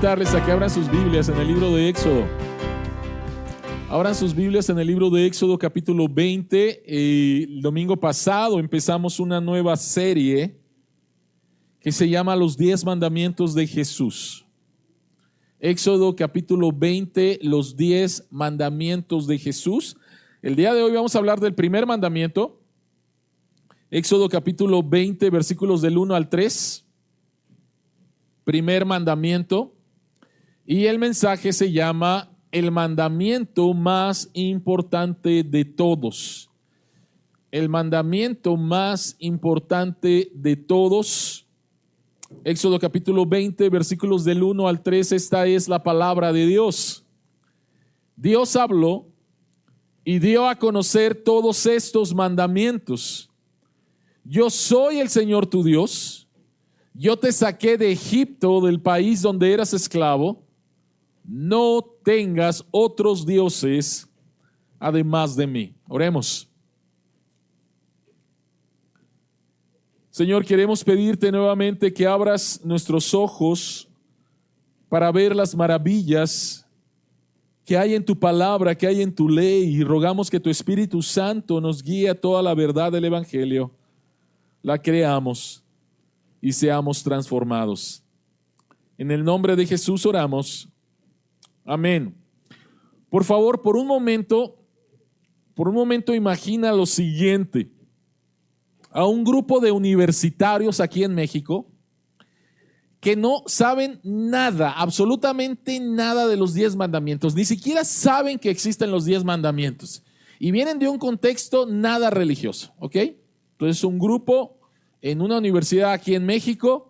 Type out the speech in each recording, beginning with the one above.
invitarles a que abran sus Biblias en el libro de Éxodo. Abran sus Biblias en el libro de Éxodo capítulo 20. El domingo pasado empezamos una nueva serie que se llama Los 10 Mandamientos de Jesús. Éxodo capítulo 20, los 10 mandamientos de Jesús. El día de hoy vamos a hablar del primer mandamiento. Éxodo capítulo 20, versículos del 1 al 3. Primer mandamiento. Y el mensaje se llama el mandamiento más importante de todos. El mandamiento más importante de todos. Éxodo capítulo 20, versículos del 1 al 3. Esta es la palabra de Dios. Dios habló y dio a conocer todos estos mandamientos. Yo soy el Señor tu Dios. Yo te saqué de Egipto, del país donde eras esclavo. No tengas otros dioses además de mí. Oremos. Señor, queremos pedirte nuevamente que abras nuestros ojos para ver las maravillas que hay en tu palabra, que hay en tu ley, y rogamos que tu Espíritu Santo nos guíe a toda la verdad del Evangelio, la creamos y seamos transformados. En el nombre de Jesús oramos. Amén. Por favor, por un momento imagina lo siguiente. A un grupo de universitarios aquí en México que no saben nada, absolutamente nada de los 10 mandamientos, ni siquiera saben que existen los 10 mandamientos y vienen de un contexto nada religioso, ¿ok? Entonces un grupo en una universidad aquí en México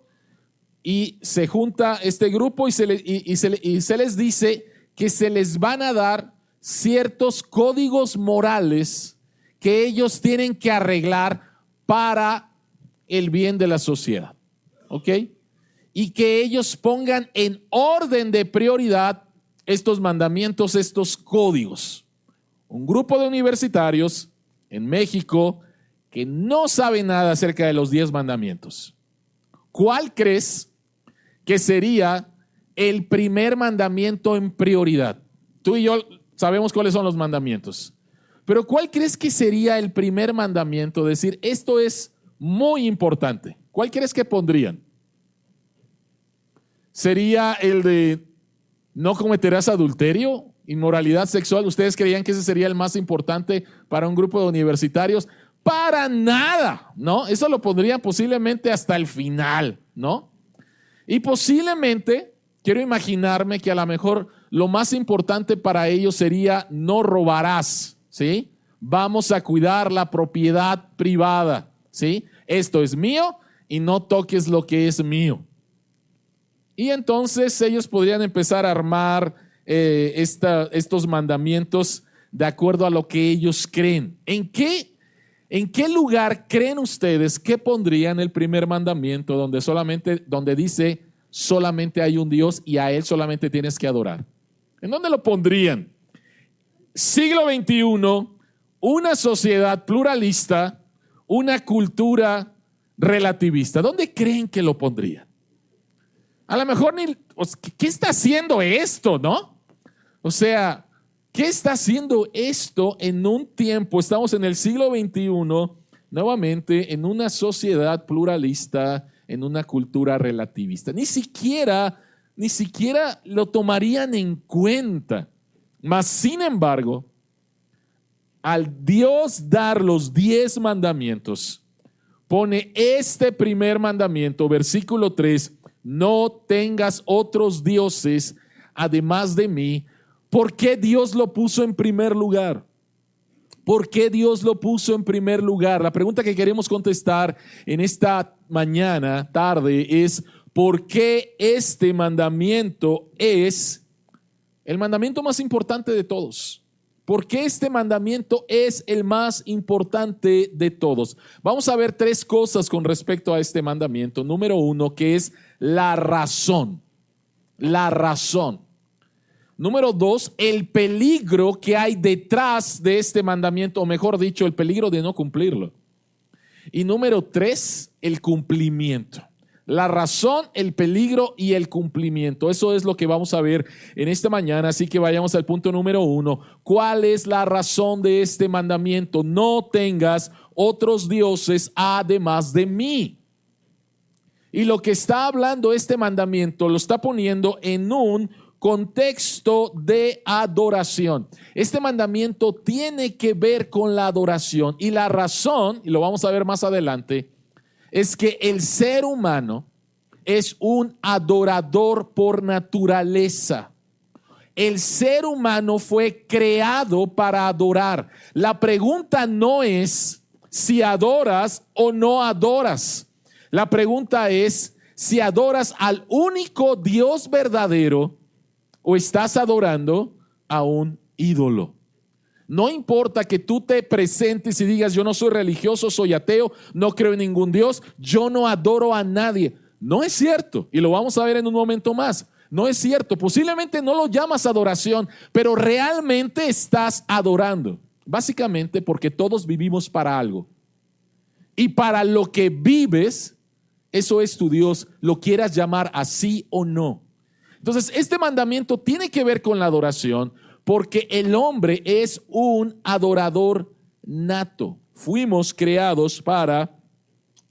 y se junta este grupo y se les dice que se les van a dar ciertos códigos morales que ellos tienen que arreglar para el bien de la sociedad, ¿ok? Y que ellos pongan en orden de prioridad estos mandamientos, estos códigos. Un grupo de universitarios en México que no sabe nada acerca de los 10 mandamientos. ¿Cuál crees que sería el primer mandamiento en prioridad? Tú y yo sabemos cuáles son los mandamientos, pero ¿cuál crees que sería el primer mandamiento? Decir, esto es muy importante. ¿Cuál crees que pondrían? ¿Sería el de no cometerás adulterio, inmoralidad sexual? ¿Ustedes creían que ese sería el más importante para un grupo de universitarios? Para nada, ¿no? Eso lo pondrían posiblemente hasta el final, ¿no? Y posiblemente, quiero imaginarme que a lo mejor lo más importante para ellos sería no robarás, ¿sí? Vamos a cuidar la propiedad privada, ¿sí? Esto es mío y no toques lo que es mío. Y entonces ellos podrían empezar a armar estos mandamientos de acuerdo a lo que ellos creen. ¿En qué lugar creen ustedes que pondrían el primer mandamiento donde dice solamente hay un Dios y a Él solamente tienes que adorar? ¿En dónde lo pondrían? Siglo XXI, una sociedad pluralista, una cultura relativista. ¿Dónde creen que lo pondrían? A lo mejor ¿qué está haciendo esto, no? O sea, ¿qué está haciendo esto en un tiempo? Estamos en el siglo XXI, nuevamente, en una sociedad pluralista, en una cultura relativista. Ni siquiera lo tomarían en cuenta. Mas, sin embargo, al Dios dar los 10 mandamientos, pone este primer mandamiento, versículo 3, no tengas otros dioses además de mí. ¿Por qué Dios lo puso en primer lugar? ¿Por qué Dios lo puso en primer lugar? La pregunta que queremos contestar en esta mañana, tarde, es ¿por qué este mandamiento es el mandamiento más importante de todos? ¿Por qué este mandamiento es el más importante de todos? Vamos a ver 3 cosas con respecto a este mandamiento. Número 1, que es la razón. La razón. Número 2, el peligro que hay detrás de este mandamiento, o mejor dicho, el peligro de no cumplirlo. Y número 3, el cumplimiento. la razón, el peligro y el cumplimiento. Eso es lo que vamos a ver en esta mañana, así que vayamos al punto número 1. ¿Cuál es la razón de este mandamiento? No tengas otros dioses además de mí. Y lo que está hablando este mandamiento lo está poniendo en un contexto de adoración. Este mandamiento tiene que ver con la adoración y la razón, y lo vamos a ver más adelante, es que el ser humano es un adorador por naturaleza. El ser humano fue creado para adorar. La pregunta no es si adoras o no adoras. La pregunta es si adoras al único Dios verdadero o estás adorando a un ídolo. No importa que tú te presentes y digas: yo no soy religioso, soy ateo, no creo en ningún Dios, yo no adoro a nadie. No es cierto, y lo vamos a ver en un momento más. No es cierto, posiblemente no lo llamas adoración, pero realmente estás adorando. Básicamente porque todos vivimos para algo. Y para lo que vives, eso es tu Dios, lo quieras llamar así o no. Entonces, este mandamiento tiene que ver con la adoración, porque el hombre es un adorador nato. Fuimos creados para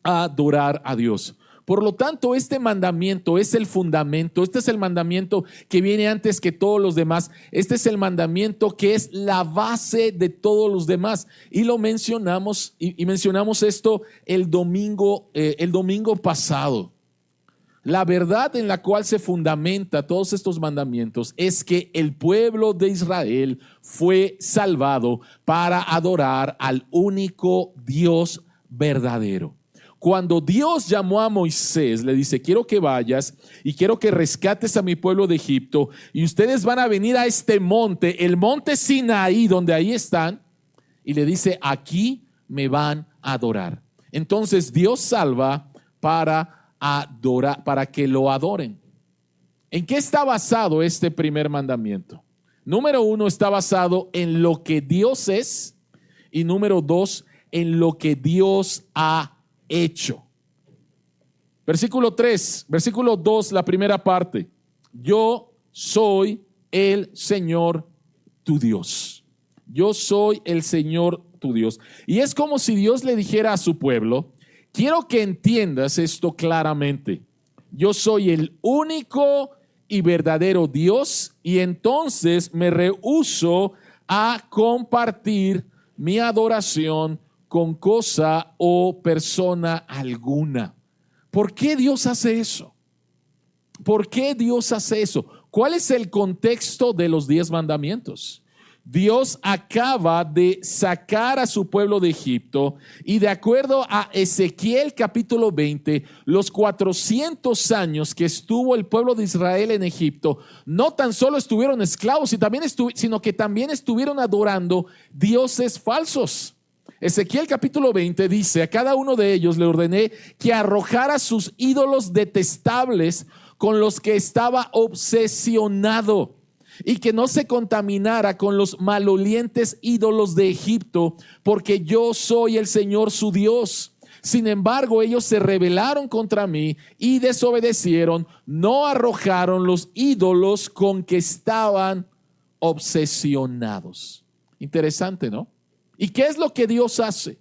adorar a Dios. Por lo tanto, este mandamiento es el fundamento. Este es el mandamiento que viene antes que todos los demás. Este es el mandamiento que es la base de todos los demás. Y lo mencionamos, y mencionamos esto el domingo pasado. La verdad en la cual se fundamenta todos estos mandamientos es que el pueblo de Israel fue salvado para adorar al único Dios verdadero. Cuando Dios llamó a Moisés, le dice: quiero que vayas y quiero que rescates a mi pueblo de Egipto, y ustedes van a venir a este monte, el monte Sinaí, donde ahí están, y le dice: aquí me van a adorar. Entonces Dios salva para adorar, para que lo adoren. ¿En qué está basado este primer mandamiento? Número 1, está basado en lo que Dios es, y número 2, en lo que Dios ha hecho. Versículo 3, versículo 2, la primera parte: yo soy el Señor tu Dios. Yo soy el Señor tu Dios. Y es como si Dios le dijera a su pueblo: quiero que entiendas esto claramente. Yo soy el único y verdadero Dios, y entonces me rehúso a compartir mi adoración con cosa o persona alguna. ¿Por qué Dios hace eso? ¿Por qué Dios hace eso? ¿Cuál es el contexto de los 10 mandamientos? Dios acaba de sacar a su pueblo de Egipto, y de acuerdo a Ezequiel capítulo 20, los 400 años que estuvo el pueblo de Israel en Egipto, no tan solo estuvieron esclavos, sino que también estuvieron adorando dioses falsos. Ezequiel capítulo 20 dice: a cada uno de ellos le ordené que arrojara sus ídolos detestables con los que estaba obsesionado, y que no se contaminara con los malolientes ídolos de Egipto, porque yo soy el Señor su Dios. Sin embargo, ellos se rebelaron contra mí y desobedecieron, no arrojaron los ídolos con que estaban obsesionados. Interesante, ¿no? ¿Y qué es lo que Dios hace?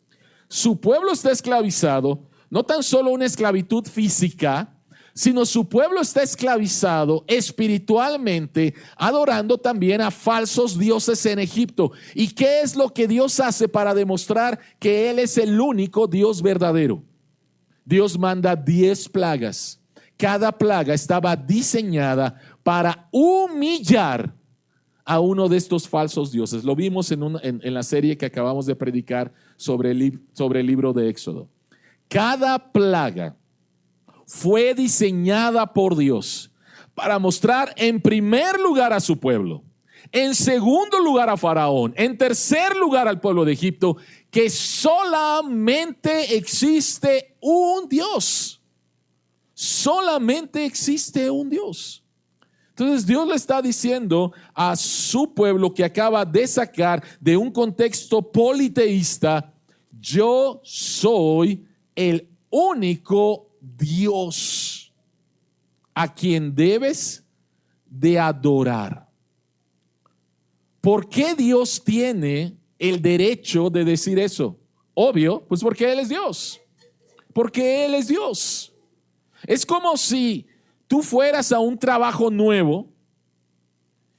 Su pueblo está esclavizado, no tan solo una esclavitud física, sino su pueblo está esclavizado espiritualmente, adorando también a falsos dioses en Egipto. ¿Y qué es lo que Dios hace para demostrar que Él es el único Dios verdadero? Dios manda 10 plagas. Cada plaga estaba diseñada para humillar a uno de estos falsos dioses. Lo vimos en la serie que acabamos de predicar sobre el libro de Éxodo. Cada plaga fue diseñada por Dios para mostrar en primer lugar a su pueblo, en segundo lugar a Faraón, en tercer lugar al pueblo de Egipto, que solamente existe un Dios. Solamente existe un Dios. Entonces Dios le está diciendo a su pueblo que acaba de sacar de un contexto politeísta: yo soy el único Dios a quien debes de adorar. ¿Por qué Dios tiene el derecho de decir eso? Obvio, pues porque Él es Dios. Porque Él es Dios. Es como si tú fueras a un trabajo nuevo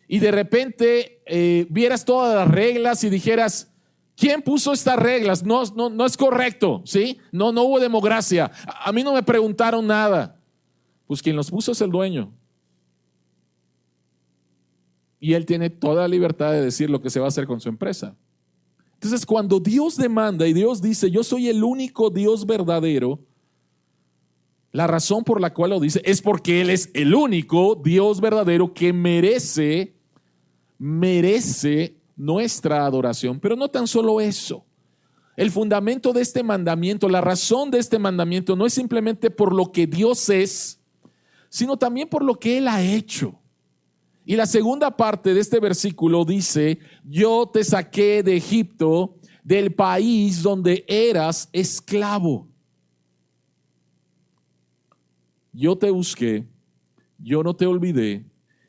y de repente vieras todas las reglas y dijeras, ¿quién puso estas reglas? No es correcto, ¿sí? No hubo democracia. A mí no me preguntaron nada. Pues quien los puso es el dueño. Y él tiene toda la libertad de decir lo que se va a hacer con su empresa. Entonces, cuando Dios demanda y Dios dice, yo soy el único Dios verdadero, la razón por la cual lo dice es porque Él es el único Dios verdadero que merece nuestra adoración. Pero no tan solo eso. El fundamento de este mandamiento, la razón de este mandamiento no es simplemente por lo que Dios es, sino también por lo que Él ha hecho. Y la segunda parte de este versículo dice, yo te saqué de Egipto, del país donde eras esclavo. Yo te busqué, yo no te olvidé,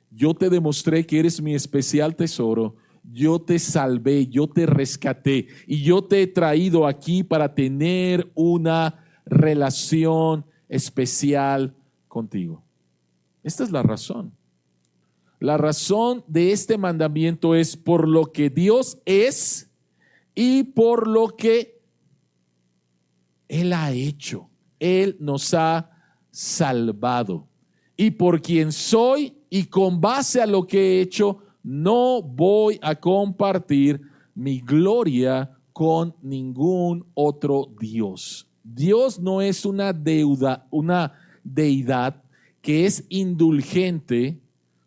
yo te demostré que eres mi especial tesoro, yo te salvé, yo te rescaté y yo te he traído aquí para tener una relación especial contigo. Esta es la razón. La razón de este mandamiento es por lo que Dios es y por lo que Él ha hecho. Él nos ha salvado. Y por quien soy y con base a lo que he hecho, no voy a compartir mi gloria con ningún otro Dios. Dios no es una deidad que es indulgente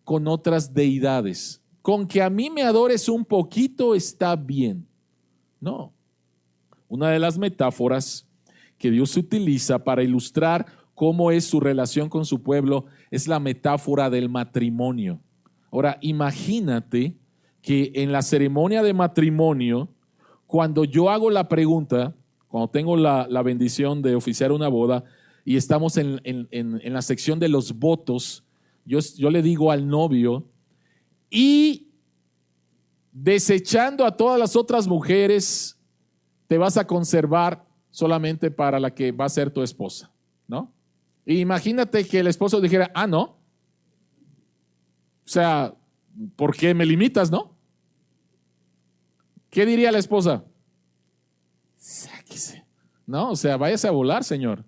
con otras deidades. Con que a mí me adores un poquito está bien. No. Una de las metáforas que Dios utiliza para ilustrar cómo es su relación con su pueblo es la metáfora del matrimonio. Ahora, imagínate que en la ceremonia de matrimonio, cuando yo hago la pregunta, cuando tengo la bendición de oficiar una boda y estamos en la sección de los votos, yo le digo al novio, y desechando a todas las otras mujeres, te vas a conservar solamente para la que va a ser tu esposa, ¿no? Y imagínate que el esposo dijera, no. O sea, ¿por qué me limitas, no? ¿Qué diría la esposa? Sáquese, ¿no? O sea, váyase a volar, Señor.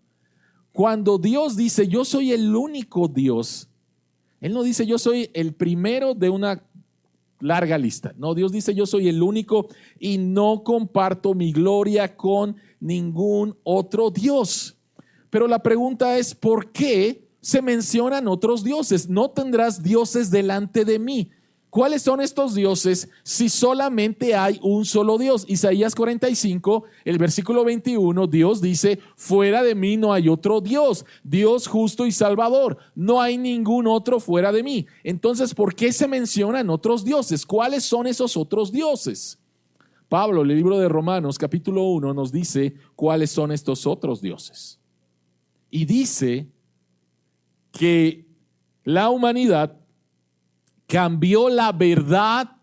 Cuando Dios dice, yo soy el único Dios, Él no dice, yo soy el primero de una larga lista. No, Dios dice, yo soy el único y no comparto mi gloria con ningún otro Dios. Pero la pregunta es, ¿por qué se mencionan otros dioses? No tendrás dioses delante de mí. ¿Cuáles son estos dioses si solamente hay un solo Dios? Isaías 45, el versículo 21, Dios dice, fuera de mí no hay otro Dios, Dios justo y salvador, no hay ningún otro fuera de mí. Entonces, ¿por qué se mencionan otros dioses? ¿Cuáles son esos otros dioses? Pablo, en el libro de Romanos, capítulo 1, nos dice cuáles son estos otros dioses. Y dice que la humanidad cambió la verdad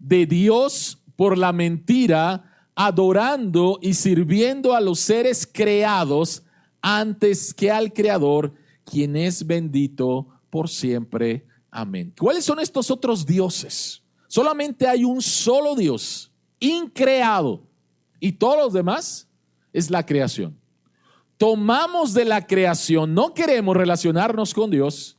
de Dios por la mentira, adorando y sirviendo a los seres creados antes que al Creador, quien es bendito por siempre. Amén. ¿Cuáles son estos otros dioses? Solamente hay un solo Dios, increado, y todos los demás es la creación. Tomamos de la creación, no queremos relacionarnos con Dios,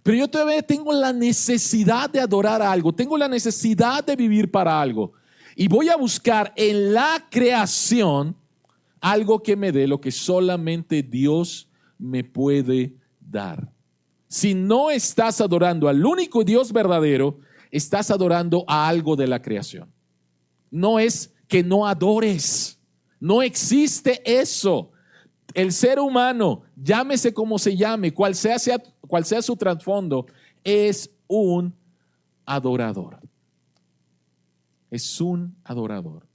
pero yo todavía tengo la necesidad de adorar algo, tengo la necesidad de vivir para algo. Y voy a buscar en la creación algo que me dé lo que solamente Dios me puede dar. Si no estás adorando al único Dios verdadero, estás adorando a algo de la creación. No es que no adores, no existe eso. El ser humano, llámese como se llame, cual sea su trasfondo, es un adorador. Es un adorador.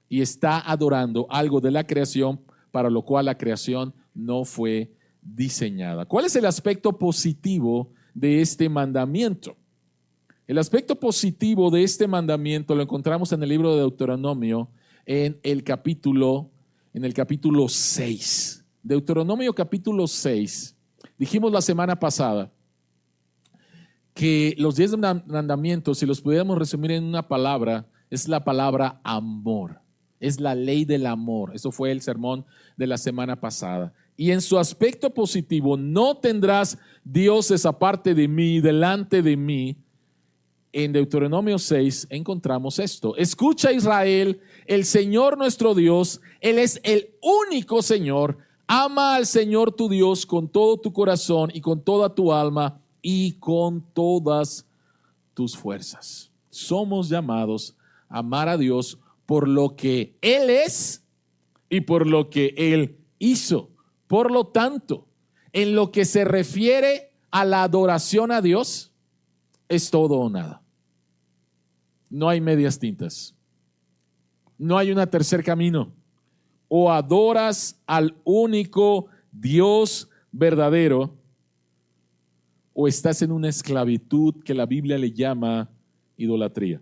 Y está adorando algo de la creación para lo cual la creación no fue diseñada. ¿Cuál es el aspecto positivo de este mandamiento? El aspecto positivo de este mandamiento lo encontramos en el libro de Deuteronomio en el capítulo 6. Deuteronomio capítulo 6. Dijimos la semana pasada que los 10 mandamientos, si los pudiéramos resumir en una palabra, es la palabra amor. Es la ley del amor. Eso fue el sermón de la semana pasada. Y en su aspecto positivo, no tendrás dioses aparte de mí, delante de mí. En Deuteronomio 6 encontramos esto. Escucha, Israel, el Señor nuestro Dios, Él es el único Señor. Ama al Señor tu Dios con todo tu corazón y con toda tu alma y con todas tus fuerzas. Somos llamados a amar a Dios por lo que Él es y por lo que Él hizo. Por lo tanto, en lo que se refiere a la adoración a Dios, es todo o nada. No hay medias tintas. No hay un tercer camino. O adoras al único Dios verdadero, o estás en una esclavitud que la Biblia le llama idolatría.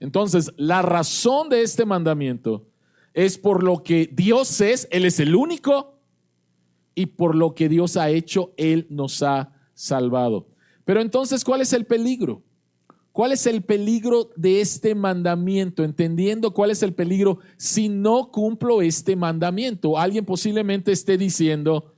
Entonces, la razón de este mandamiento es por lo que Dios es, Él es el único, y por lo que Dios ha hecho, Él nos ha salvado. Pero entonces, ¿cuál es el peligro? ¿Cuál es el peligro de este mandamiento? Entendiendo cuál es el peligro si no cumplo este mandamiento. Alguien posiblemente esté diciendo,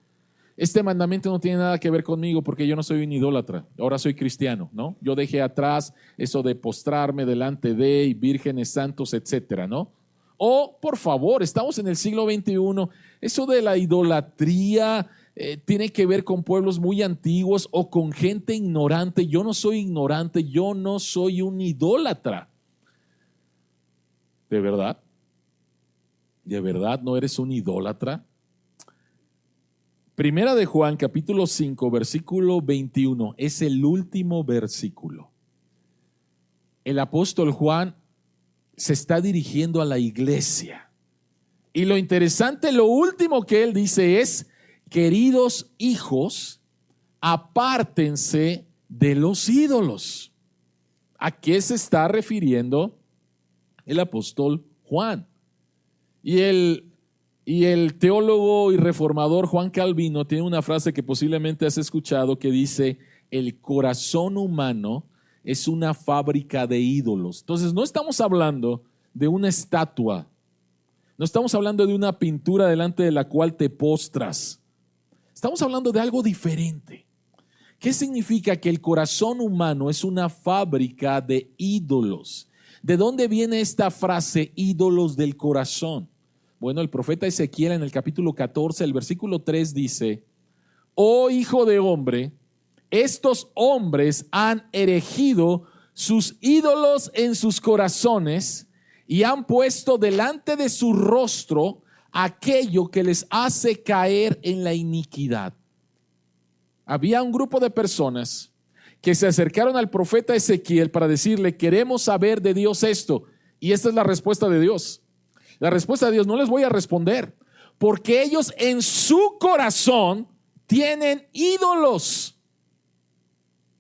este mandamiento no tiene nada que ver conmigo porque yo no soy un idólatra, ahora soy cristiano, ¿no? Yo dejé atrás eso de postrarme delante de vírgenes santos, etcétera, ¿no? O, por favor, estamos en el siglo XXI, eso de la idolatría tiene que ver con pueblos muy antiguos o con gente ignorante. Yo no soy ignorante, yo no soy un idólatra. ¿De verdad? ¿De verdad no eres un idólatra? Primera de Juan, capítulo 5, versículo 21, es el último versículo. El apóstol Juan se está dirigiendo a la iglesia. Y lo interesante, lo último que él dice es, queridos hijos, apártense de los ídolos. ¿A qué se está refiriendo el apóstol Juan? Y el teólogo y reformador Juan Calvino tiene una frase que posiblemente has escuchado que dice, el corazón humano es una fábrica de ídolos. Entonces no estamos hablando de una estatua, no estamos hablando de una pintura delante de la cual te postras. Estamos hablando de algo diferente. ¿Qué significa que el corazón humano es una fábrica de ídolos? ¿De dónde viene esta frase, ídolos del corazón? Bueno, el profeta Ezequiel en el capítulo 14, el versículo 3 dice, oh hijo de hombre, estos hombres han erigido sus ídolos en sus corazones y han puesto delante de su rostro aquello que les hace caer en la iniquidad. Había un grupo de personas que se acercaron al profeta Ezequiel para decirle, queremos saber de Dios esto. Y esta es la respuesta de Dios. La respuesta de Dios, no les voy a responder, porque ellos en su corazón tienen ídolos.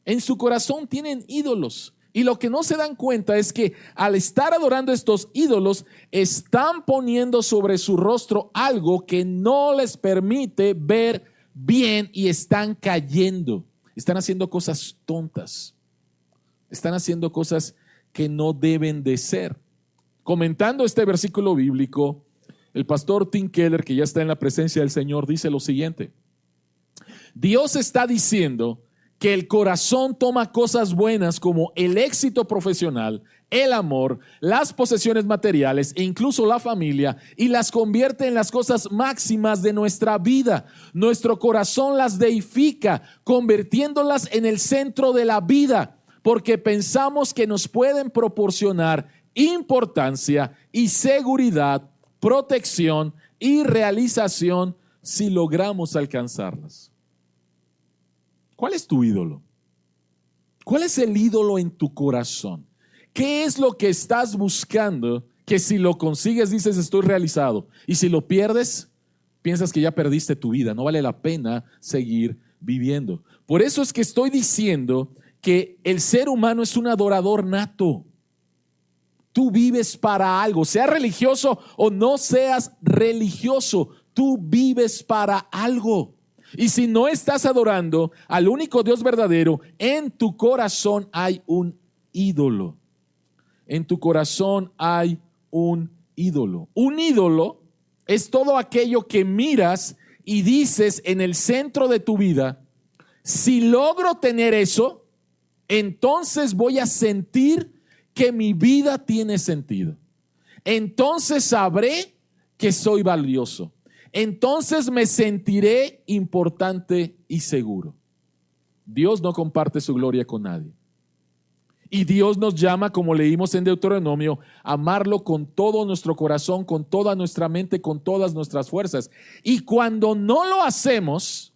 En su corazón tienen ídolos. Y lo que no se dan cuenta es que al estar adorando estos ídolos, están poniendo sobre su rostro algo que no les permite ver bien y están cayendo. Están haciendo cosas tontas. Están haciendo cosas que no deben de ser. Comentando este versículo bíblico, el pastor Tim Keller, que ya está en la presencia del Señor, dice lo siguiente. Dios está diciendo que el corazón toma cosas buenas como el éxito profesional, el amor, las posesiones materiales e incluso la familia y las convierte en las cosas máximas de nuestra vida. Nuestro corazón las deifica, convirtiéndolas en el centro de la vida, porque pensamos que nos pueden proporcionar importancia y seguridad, protección y realización si logramos alcanzarlas. ¿Cuál es tu ídolo? ¿Cuál es el ídolo en tu corazón? ¿Qué es lo que estás buscando que si lo consigues dices estoy realizado? Y si lo pierdes piensas que ya perdiste tu vida, no vale la pena seguir viviendo. Por eso es que estoy diciendo que el ser humano es un adorador nato. Tú vives para algo, seas religioso o no seas religioso, tú vives para algo. Y si no estás adorando al único Dios verdadero, en tu corazón hay un ídolo. En tu corazón hay un ídolo. Un ídolo es todo aquello que miras y dices en el centro de tu vida: si logro tener eso, entonces voy a sentir que mi vida tiene sentido. Entonces sabré que soy valioso. Entonces me sentiré importante y seguro. Dios no comparte su gloria con nadie. Y Dios nos llama, como leímos en Deuteronomio, a amarlo con todo nuestro corazón, con toda nuestra mente, con todas nuestras fuerzas. Y cuando no lo hacemos,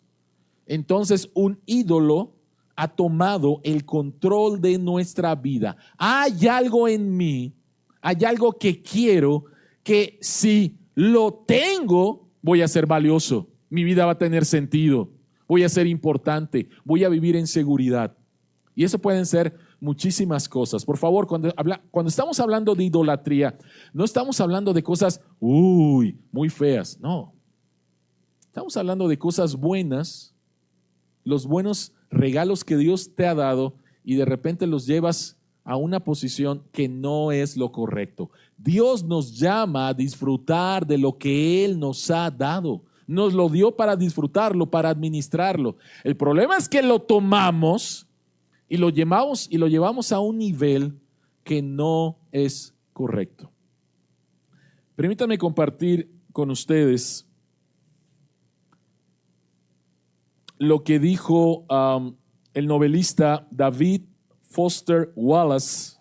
entonces un ídolo ha tomado el control de nuestra vida. Hay algo en mí, hay algo que quiero, que si lo tengo, voy a ser valioso. Mi vida va a tener sentido. Voy a ser importante. Voy a vivir en seguridad. Y eso pueden ser muchísimas cosas. Por favor, cuando estamos hablando de idolatría, no estamos hablando de cosas muy feas. No. Estamos hablando de cosas buenas, los buenos regalos que Dios te ha dado, y de repente los llevas a una posición que no es lo correcto. Dios nos llama a disfrutar de lo que Él nos ha dado. Nos lo dio para disfrutarlo, para administrarlo. El problema es que lo tomamos y lo llevamos a un nivel que no es correcto. Permítanme compartir con ustedes lo que dijo el novelista David Foster Wallace.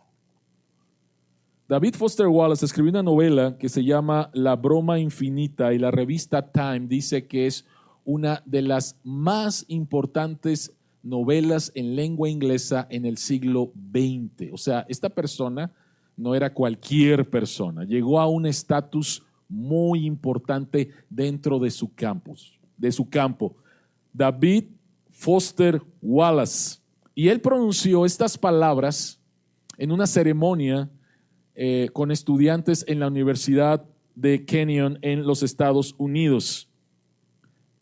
David Foster Wallace escribió una novela que se llama La broma infinita, y la revista Time dice que es una de las más importantes novelas en lengua inglesa en el siglo XX. O sea, esta persona no era cualquier persona, llegó a un estatus muy importante dentro de su campo. David Foster Wallace. Y él pronunció estas palabras en una ceremonia con estudiantes en la Universidad de Kenyon en los Estados Unidos.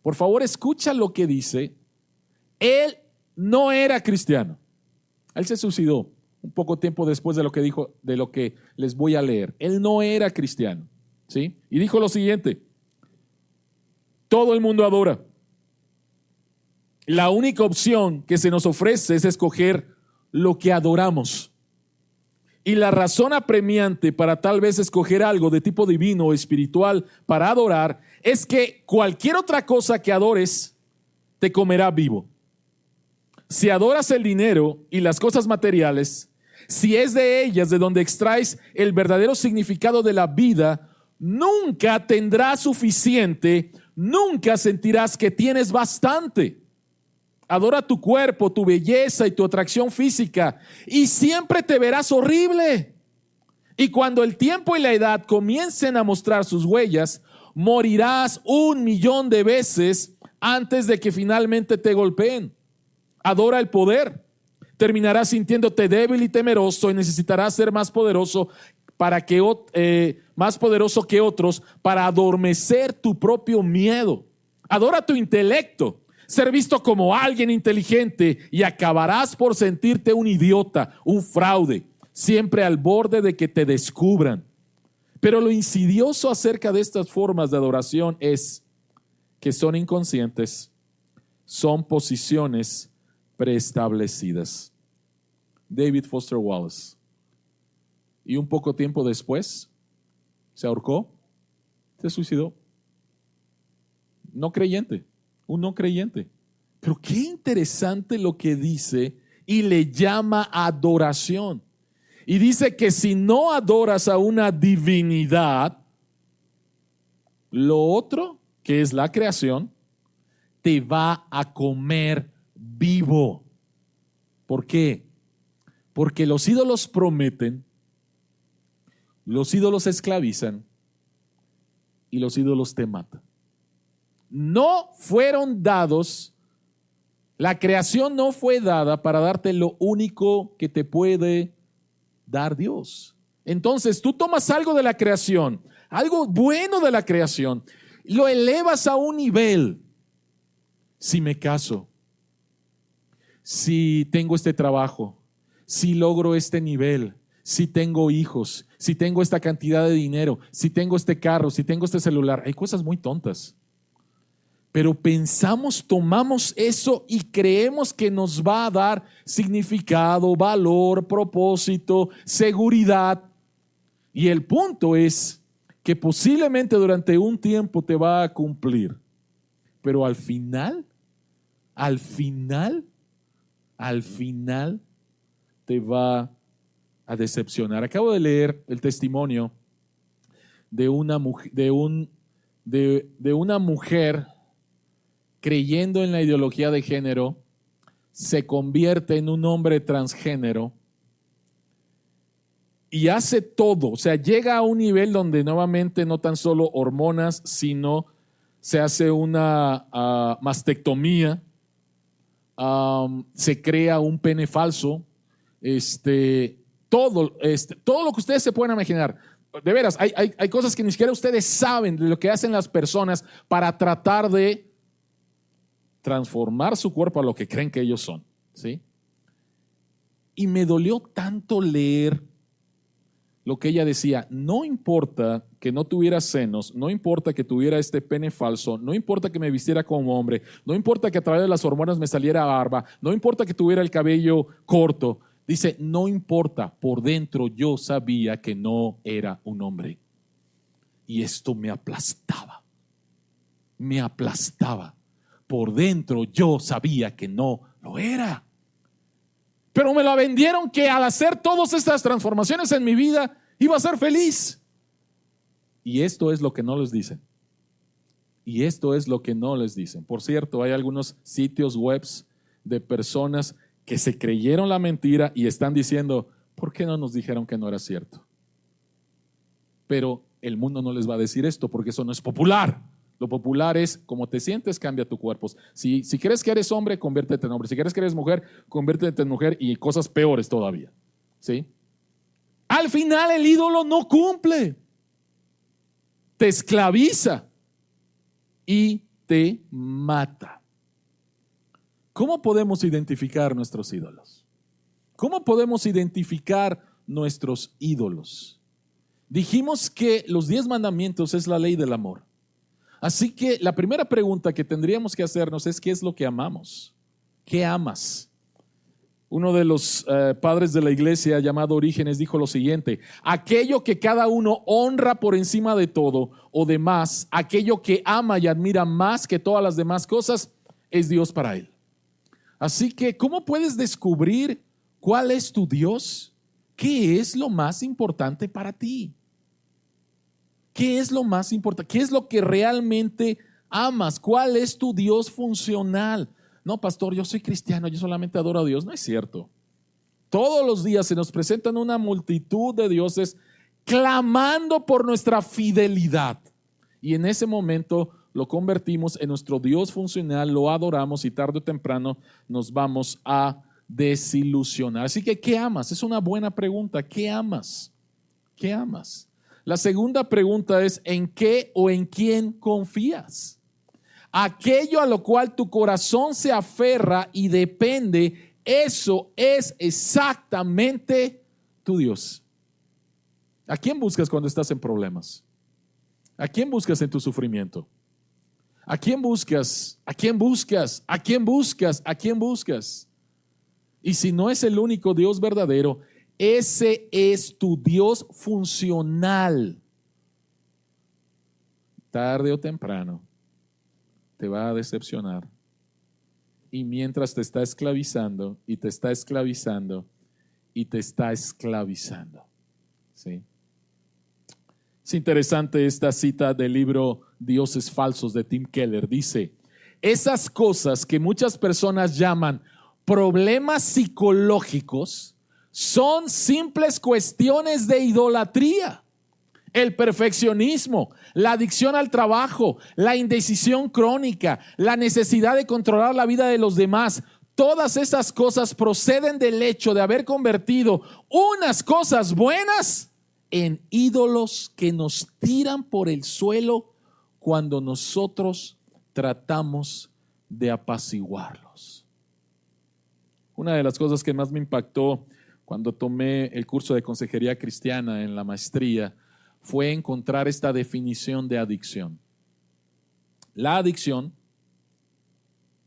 Por favor, escucha lo que dice. Él no era cristiano. Él se suicidó un poco tiempo después de lo que dijo, de lo que les voy a leer. Él no era cristiano, ¿sí? Y dijo lo siguiente: todo el mundo adora. La única opción que se nos ofrece es escoger lo que adoramos. Y la razón apremiante para tal vez escoger algo de tipo divino o espiritual para adorar es que cualquier otra cosa que adores te comerá vivo. Si adoras el dinero y las cosas materiales, si es de ellas de donde extraes el verdadero significado de la vida, nunca tendrás suficiente, nunca sentirás que tienes bastante. Adora tu cuerpo, tu belleza y tu atracción física, y siempre te verás horrible. Y cuando el tiempo y la edad comiencen a mostrar sus huellas, morirás 1,000,000 de veces antes de que finalmente te golpeen. Adora el poder. Terminarás sintiéndote débil y temeroso, y necesitarás ser más poderoso que otros para adormecer tu propio miedo. Adora tu intelecto, ser visto como alguien inteligente, y acabarás por sentirte un idiota, un fraude, siempre al borde de que te descubran. Pero lo insidioso acerca de estas formas de adoración es que son inconscientes, son posiciones preestablecidas. David Foster Wallace. Y un poco tiempo después se ahorcó, se suicidó. No creyente. Un no creyente. Pero qué interesante lo que dice, y le llama adoración. Y dice que si no adoras a una divinidad, lo otro, que es la creación, te va a comer vivo. ¿Por qué? Porque los ídolos prometen, los ídolos esclavizan y los ídolos te matan. no fueron dados, la creación no fue dada para darte lo único que te puede dar Dios. Entonces tú tomas algo de la creación, algo bueno de la creación, lo elevas a un nivel. Si me caso, si tengo este trabajo, si logro este nivel, si tengo hijos, si tengo esta cantidad de dinero, si tengo este carro, si tengo este celular, hay cosas muy tontas. Pero pensamos, tomamos eso y creemos que nos va a dar significado, valor, propósito, seguridad. Y el punto es que posiblemente durante un tiempo te va a cumplir, pero al final te va a decepcionar. Acabo de leer el testimonio de una mujer creyendo en la ideología de género, se convierte en un hombre transgénero y hace todo, o sea, llega a un nivel donde nuevamente no tan solo hormonas, sino se hace una mastectomía, se crea un pene falso, todo lo que ustedes se pueden imaginar. De veras, hay cosas que ni siquiera ustedes saben de lo que hacen las personas para tratar de transformar su cuerpo a lo que creen que ellos son, ¿sí? Y me dolió tanto leer lo que ella decía. No importa que no tuviera senos, no importa que tuviera este pene falso, no importa que me vistiera como hombre, no importa que a través de las hormonas me saliera barba, no importa que tuviera el cabello corto. Dice, no importa, por dentro yo sabía que no era un hombre. Y esto me aplastaba. Por dentro yo sabía que no lo era. Pero me la vendieron que al hacer todas estas transformaciones en mi vida iba a ser feliz. Y esto es lo que no les dicen. Por cierto, hay algunos sitios webs de personas que se creyeron la mentira y están diciendo, ¿por qué no nos dijeron que no era cierto? Pero el mundo no les va a decir esto porque eso no es popular. Lo popular es, como te sientes, cambia tu cuerpo. Si crees que eres hombre, conviértete en hombre. Si crees que eres mujer, conviértete en mujer, y cosas peores todavía, ¿sí? Al final el ídolo no cumple. Te esclaviza y te mata. ¿Cómo podemos identificar nuestros ídolos? ¿Cómo podemos identificar nuestros ídolos? Dijimos que los 10 mandamientos es la ley del amor. Así que la primera pregunta que tendríamos que hacernos es ¿qué es lo que amamos? ¿Qué amas? Uno de los padres de la iglesia llamado Orígenes dijo lo siguiente: aquello que cada uno honra por encima de todo o demás, aquello que ama y admira más que todas las demás cosas, es Dios para él. Así que, ¿cómo puedes descubrir cuál es tu Dios? ¿Qué es lo más importante para ti? ¿Qué es lo más importante? ¿Qué es lo que realmente amas? ¿Cuál es tu Dios funcional? No, pastor, yo soy cristiano, yo solamente adoro a Dios. No es cierto. Todos los días se nos presentan una multitud de dioses clamando por nuestra fidelidad. Y en ese momento lo convertimos en nuestro Dios funcional, lo adoramos y tarde o temprano nos vamos a desilusionar. Así que, ¿qué amas? Es una buena pregunta. ¿Qué amas? ¿Qué amas? La segunda pregunta es, ¿en qué o en quién confías? Aquello a lo cual tu corazón se aferra y depende, eso es exactamente tu Dios. ¿A quién buscas cuando estás en problemas? ¿A quién buscas en tu sufrimiento? ¿A quién buscas? ¿A quién buscas? ¿A quién buscas? ¿A quién buscas? Y si no es el único Dios verdadero, ese es tu Dios funcional. Tarde o temprano te va a decepcionar. Y mientras te está esclavizando y te está esclavizando y te está esclavizando. ¿Sí? Es interesante esta cita del libro Dioses Falsos de Tim Keller. Dice, esas cosas que muchas personas llaman problemas psicológicos son simples cuestiones de idolatría. el perfeccionismo, la adicción al trabajo, la indecisión crónica, la necesidad de controlar la vida de los demás. Todas esas cosas proceden del hecho de haber convertido unas cosas buenas en ídolos que nos tiran por el suelo cuando nosotros tratamos de apaciguarlos. Una de las cosas que más me impactó cuando tomé el curso de consejería cristiana en la maestría fue encontrar esta definición de adicción. La adicción,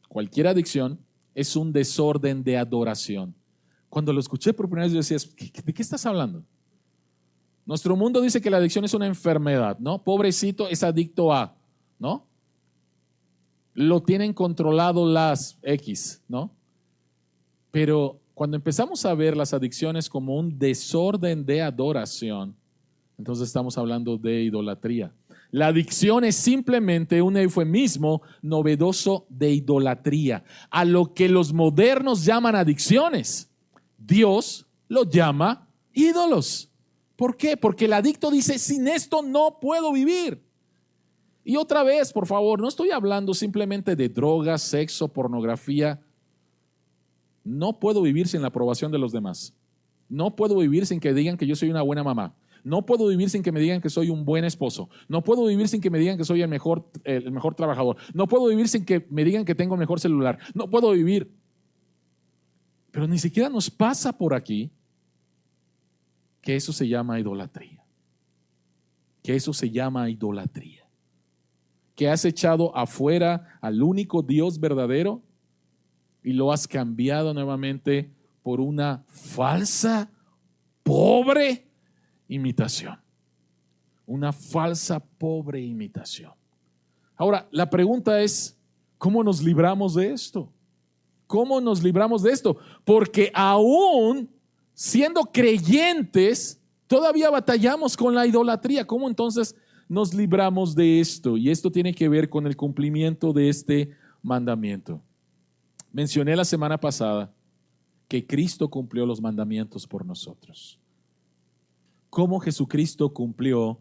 cualquier adicción, es un desorden de adoración. Cuando lo escuché por primera vez, yo decía, ¿de qué estás hablando? Nuestro mundo dice que la adicción es una enfermedad, ¿no? Pobrecito es adicto a, ¿no? Lo tienen controlado las X, ¿no? Pero cuando empezamos a ver las adicciones como un desorden de adoración, entonces estamos hablando de idolatría. La adicción es simplemente un eufemismo novedoso de idolatría, a lo que los modernos llaman adicciones. Dios lo llama ídolos. ¿Por qué? Porque el adicto dice, sin esto no puedo vivir. Y otra vez, por favor, no estoy hablando simplemente de drogas, sexo, pornografía. No puedo vivir sin la aprobación de los demás. No puedo vivir sin que digan que yo soy una buena mamá. No puedo vivir sin que me digan que soy un buen esposo. No puedo vivir sin que me digan que soy el mejor trabajador. No puedo vivir sin que me digan que tengo el mejor celular. No puedo vivir. Pero ni siquiera nos pasa por aquí que eso se llama idolatría. Que eso se llama idolatría. Que has echado afuera al único Dios verdadero y lo has cambiado nuevamente por una falsa, pobre imitación. Una falsa, pobre imitación. Ahora, la pregunta es, ¿cómo nos libramos de esto? ¿Cómo nos libramos de esto? Porque aún siendo creyentes, todavía batallamos con la idolatría. ¿Cómo entonces nos libramos de esto? Y esto tiene que ver con el cumplimiento de este mandamiento. Mencioné la semana pasada que Cristo cumplió los mandamientos por nosotros. ¿Cómo Jesucristo cumplió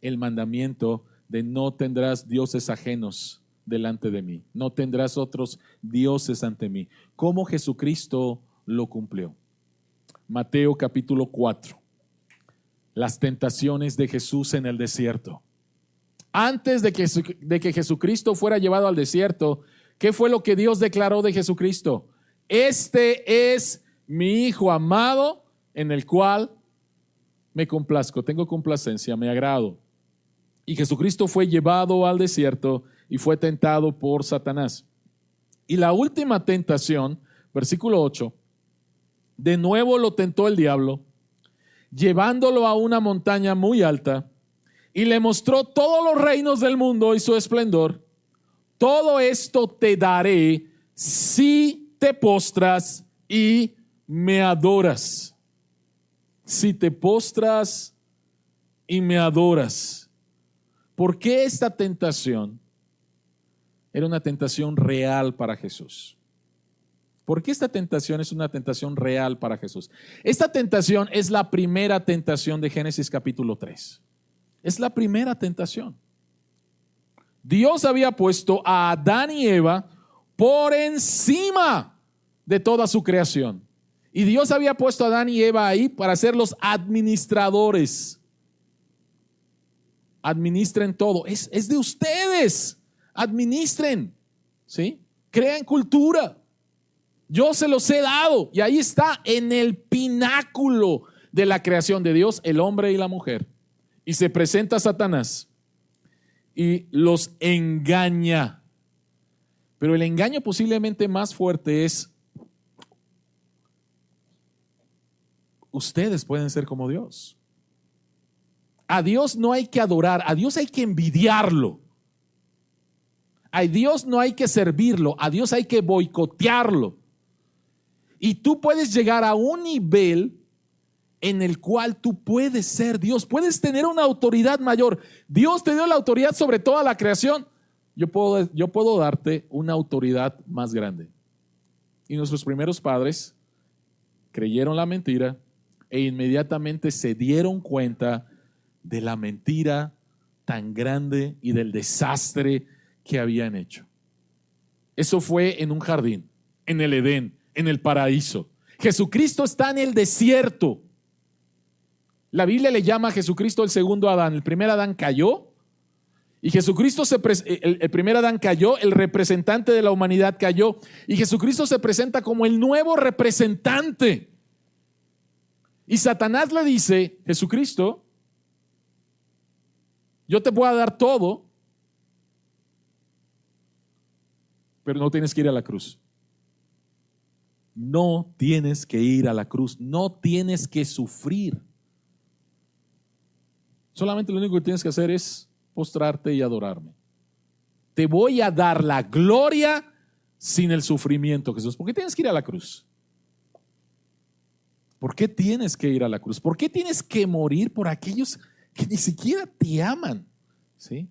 el mandamiento de no tendrás dioses ajenos delante de mí? No tendrás otros dioses ante mí. ¿Cómo Jesucristo lo cumplió? Mateo capítulo 4. Las tentaciones de Jesús en el desierto. Antes de que Jesucristo fuera llevado al desierto, ¿qué fue lo que Dios declaró de Jesucristo? Este es mi Hijo amado en el cual me complazco, tengo complacencia, me agrado. Y Jesucristo fue llevado al desierto y fue tentado por Satanás. Y la última tentación, versículo 8, de nuevo lo tentó el diablo, llevándolo a una montaña muy alta y le mostró todos los reinos del mundo y su esplendor. Todo esto te daré si te postras y me adoras. Si te postras y me adoras. ¿Por qué esta tentación era una tentación real para Jesús? ¿Por qué esta tentación es una tentación real para Jesús? Esta tentación es la primera tentación de Génesis capítulo 3. Es la primera tentación. Dios había puesto a Adán y Eva por encima de toda su creación. Y Dios había puesto a Adán y Eva ahí para ser los administradores. Administren todo. Es de ustedes. Administren. ¿Sí? Crean cultura. Yo se los he dado. Y ahí está en el pináculo de la creación de Dios, el hombre y la mujer. Y se presenta Satanás y los engaña. Pero el engaño posiblemente más fuerte es: ustedes pueden ser como Dios. A Dios no hay que adorar, a Dios hay que envidiarlo. A Dios no hay que servirlo, a Dios hay que boicotearlo. Y tú puedes llegar a un nivel en el cual tú puedes ser Dios, puedes tener una autoridad mayor. Dios te dio la autoridad sobre toda la creación. Yo puedo darte una autoridad más grande. Y nuestros primeros padres creyeron la mentira e inmediatamente se dieron cuenta de la mentira tan grande y del desastre que habían hecho. Eso fue en un jardín, en el Edén, en el paraíso. Jesucristo está en el desierto. La Biblia le llama a Jesucristo el segundo Adán. El primer Adán cayó y Jesucristo el primer Adán cayó, el representante de la humanidad cayó y Jesucristo se presenta como el nuevo representante. Y Satanás le dice: Jesucristo, yo te voy a dar todo, pero no tienes que ir a la cruz. No tienes que ir a la cruz, no tienes que sufrir. Solamente lo único que tienes que hacer es postrarte y adorarme. Te voy a dar la gloria sin el sufrimiento, Jesús. ¿Por qué tienes que ir a la cruz? ¿Por qué tienes que ir a la cruz? ¿Por qué tienes que morir por aquellos que ni siquiera te aman? ¿Sí?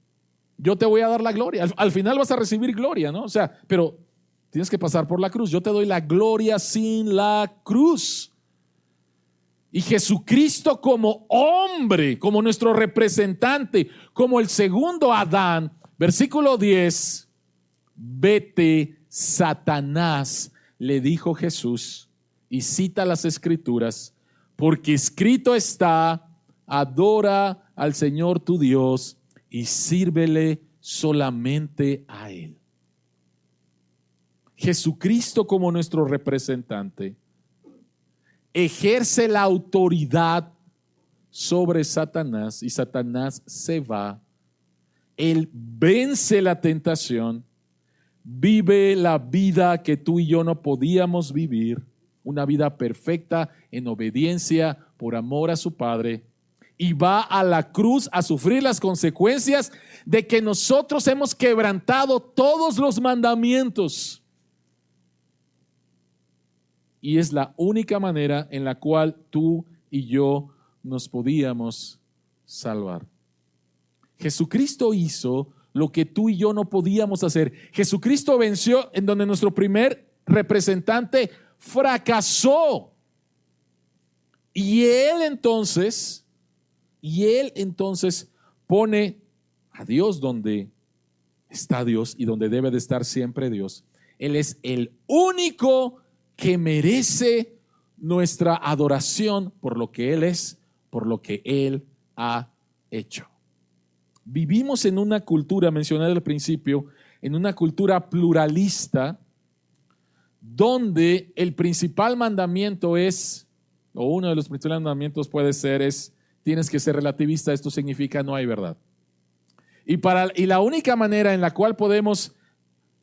Yo te voy a dar la gloria. Al final vas a recibir gloria, ¿no? O sea, pero tienes que pasar por la cruz. Yo te doy la gloria sin la cruz. Y Jesucristo como hombre, como nuestro representante, como el segundo Adán, versículo 10, vete, Satanás, le dijo Jesús, y cita las Escrituras, porque escrito está: adora al Señor tu Dios y sírvele solamente a Él. Jesucristo como nuestro representante ejerce la autoridad sobre Satanás y Satanás se va. Él vence la tentación, vive la vida que tú y yo no podíamos vivir, una vida perfecta en obediencia por amor a su Padre, y va a la cruz a sufrir las consecuencias de que nosotros hemos quebrantado todos los mandamientos. Y es la única manera en la cual tú y yo nos podíamos salvar. Jesucristo hizo lo que tú y yo no podíamos hacer. Jesucristo venció en donde nuestro primer representante fracasó. Y Él entonces pone a Dios donde está Dios y donde debe de estar siempre Dios. Él es el único que merece nuestra adoración por lo que Él es, por lo que Él ha hecho. Vivimos en una cultura, mencioné al principio, en una cultura pluralista, donde el principal mandamiento es, o uno de los principales mandamientos puede ser, tienes que ser relativista. Esto significa no hay verdad. Y la única manera en la cual podemos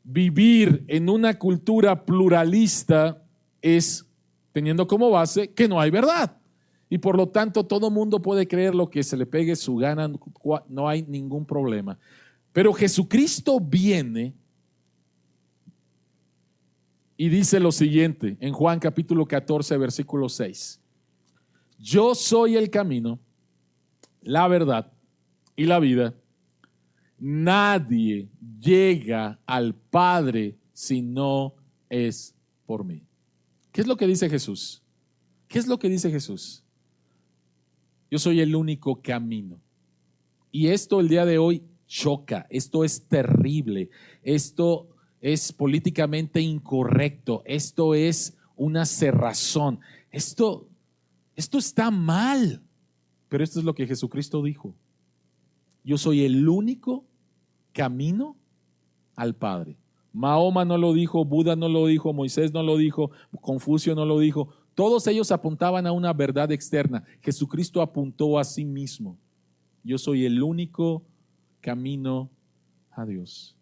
vivir en una cultura pluralista es teniendo como base que no hay verdad. Y por lo tanto todo mundo puede creer lo que se le pegue su gana, no hay ningún problema. Pero Jesucristo viene y dice lo siguiente en Juan capítulo 14, versículo 6. Yo soy el camino, la verdad y la vida. Nadie llega al Padre si no es por mí. ¿Qué es lo que dice Jesús? ¿Qué es lo que dice Jesús? Yo soy el único camino. Y esto el día de hoy choca, esto es terrible, esto es políticamente incorrecto, esto es una cerrazón, esto está mal. Pero esto es lo que Jesucristo dijo. Yo soy el único camino al Padre. Mahoma no lo dijo, Buda no lo dijo, Moisés no lo dijo, Confucio no lo dijo. Todos ellos apuntaban a una verdad externa. Jesucristo apuntó a sí mismo. Yo soy el único camino a Dios.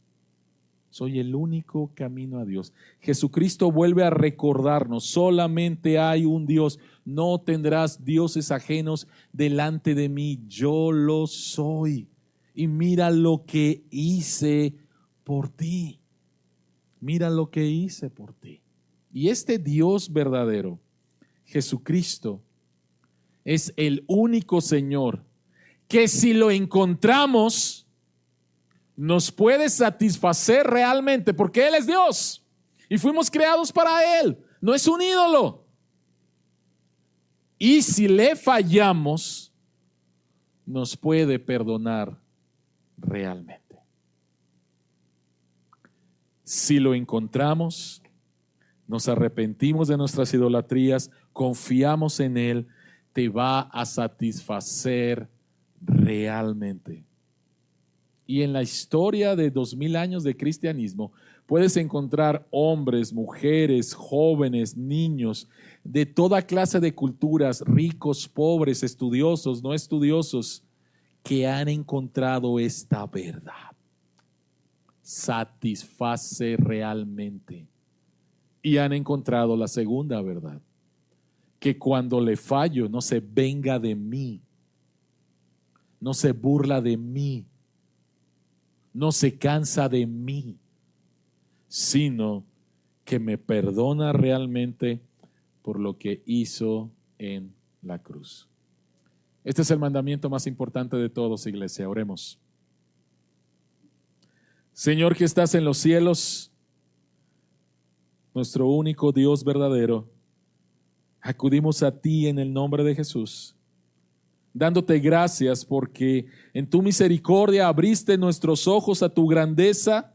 Soy el único camino a Dios. Jesucristo vuelve a recordarnos, solamente hay un Dios. No tendrás dioses ajenos delante de mí. Yo lo soy. Y mira lo que hice por ti. Mira lo que hice por ti. Y este Dios verdadero, Jesucristo, es el único Señor que si lo encontramos nos puede satisfacer realmente, porque Él es Dios y fuimos creados para Él, no es un ídolo. Y si le fallamos, nos puede perdonar realmente. Si lo encontramos, nos arrepentimos de nuestras idolatrías, confiamos en Él, te va a satisfacer realmente. Y en la historia de 2000 años de cristianismo, puedes encontrar hombres, mujeres, jóvenes, niños, de toda clase de culturas, ricos, pobres, estudiosos, no estudiosos, que han encontrado esta verdad. Satisface realmente. Y han encontrado la segunda verdad, que cuando le fallo no se venga de mí, no se burla de mí, no se cansa de mí, sino que me perdona realmente por lo que hizo en la cruz. Este es el mandamiento más importante de todos, iglesia. Oremos. Señor que estás en los cielos, nuestro único Dios verdadero, acudimos a ti en el nombre de Jesús, dándote gracias porque en tu misericordia abriste nuestros ojos a tu grandeza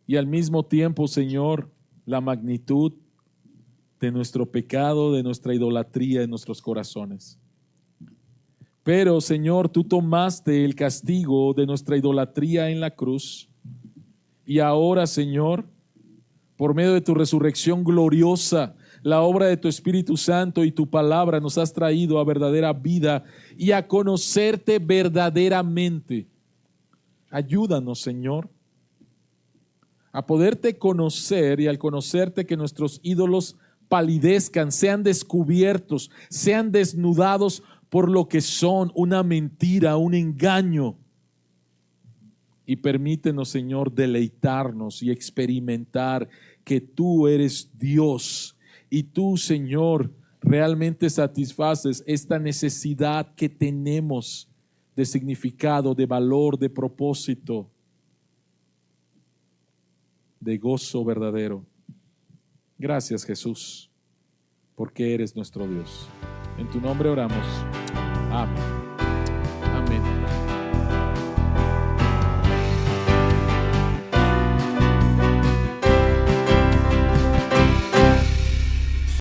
y al mismo tiempo, Señor, la magnitud de nuestro pecado, de nuestra idolatría en nuestros corazones. Pero, Señor, tú tomaste el castigo de nuestra idolatría en la cruz y ahora, Señor, por medio de tu resurrección gloriosa, la obra de tu Espíritu Santo y tu palabra nos has traído a verdadera vida y a conocerte verdaderamente. Ayúdanos, Señor, a poderte conocer y al conocerte que nuestros ídolos palidezcan, sean descubiertos, sean desnudados por lo que son, una mentira, un engaño. Y permítenos, Señor, deleitarnos y experimentar que tú eres Dios y tú, Señor, realmente satisfaces esta necesidad que tenemos de significado, de valor, de propósito, de gozo verdadero. Gracias, Jesús, porque eres nuestro Dios. En tu nombre oramos. Amén.